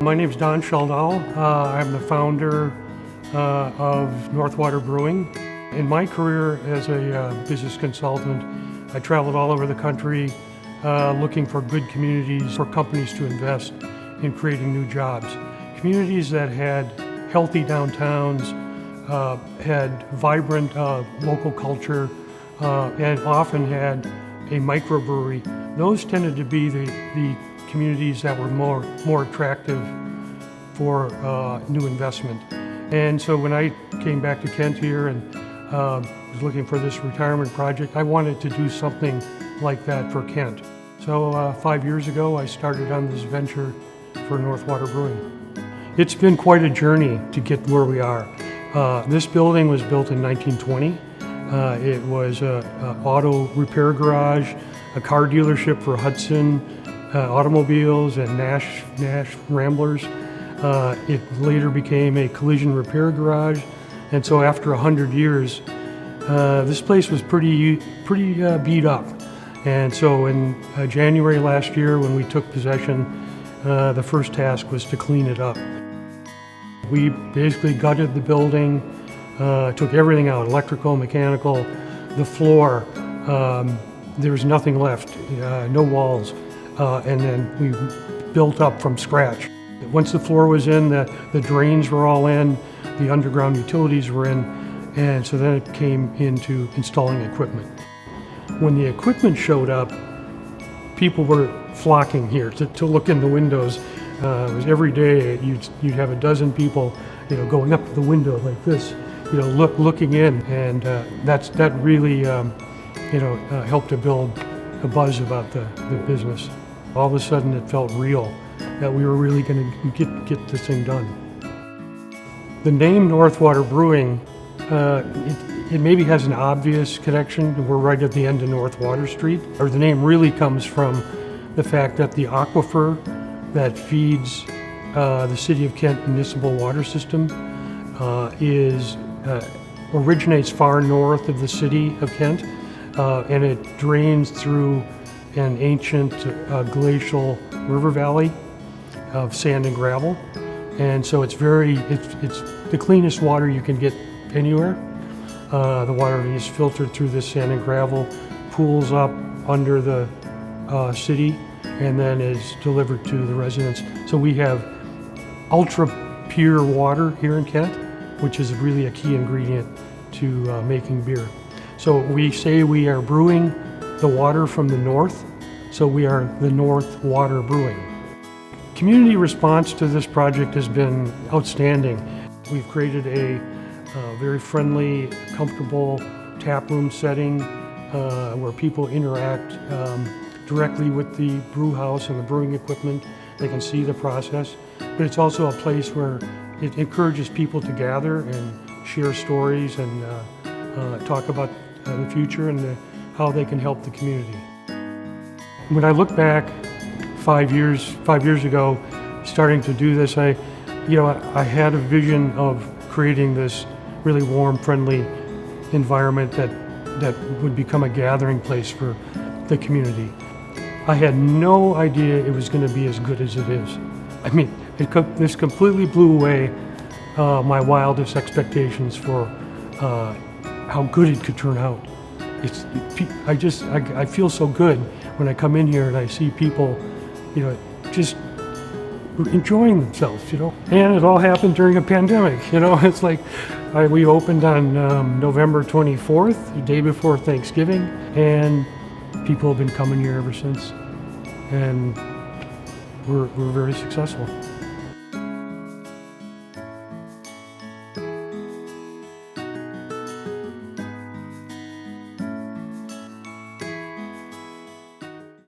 My name is Schjeldahl. I'm the founder of North Water Brewing. In my career as a business consultant, I traveled all over the country looking for good communities for companies to invest in creating new jobs. Communities that had healthy downtowns, had vibrant local culture, and often had a microbrewery. Those tended to be the communities that were more attractive for new investment. And so when I came back to Kent here and was looking for this retirement project, I wanted to do something like that for Kent. So 5 years ago, I started on this venture for North Water Brewing. It's been quite a journey to get where we are. This building was built in 1920. It was an auto repair garage, a car dealership for Hudson automobiles and Nash Ramblers. It later became a collision repair garage, and so after 100 years, this place was pretty beat up. And so in January last year, when we took possession, the first task was to clean it up. We basically gutted the building, took everything out, electrical, mechanical, the floor. There was nothing left, no walls, and then we built up from scratch. Once the floor was in, the drains were all in, the underground utilities were in, and so then it came into installing equipment. When the equipment showed up, people were flocking here to look in the windows. It was every day you'd have a dozen people, going up to the window like this, looking in, and that really, helped to build a buzz about the business. All of a sudden, it felt real that we were really going to get this thing done. The name North Water Brewing, it maybe has an obvious connection. We're right at the end of North Water Street. Or the name really comes from the fact that the aquifer that feeds the City of Kent municipal water system originates far north of the City of Kent, and it drains through an ancient glacial river valley of sand and gravel. And so it's the cleanest water you can get anywhere. The water is filtered through this sand and gravel, pools up under the city, and then is delivered to the residents. So we have ultra pure water here in Kent, which is really a key ingredient to making beer. So we say we are brewing the water from the north, so we are the North Water Brewing. Community response to this project has been outstanding. We've created a very friendly, comfortable tap room setting where people interact directly with the brew house and the brewing equipment. They can see the process, but it's also a place where it encourages people to gather and share stories and talk about the future and how they can help the community. When I look back 5 years ago, starting to do this, I had a vision of creating this really warm, friendly environment that would become a gathering place for the community. I had no idea it was going to be as good as it is. I mean, this completely blew away my wildest expectations for how good it could turn out. I feel so good when I come in here and I see people, just enjoying themselves, And it all happened during a pandemic, It's like we opened on November 24th, the day before Thanksgiving, and people have been coming here ever since, and we're very successful.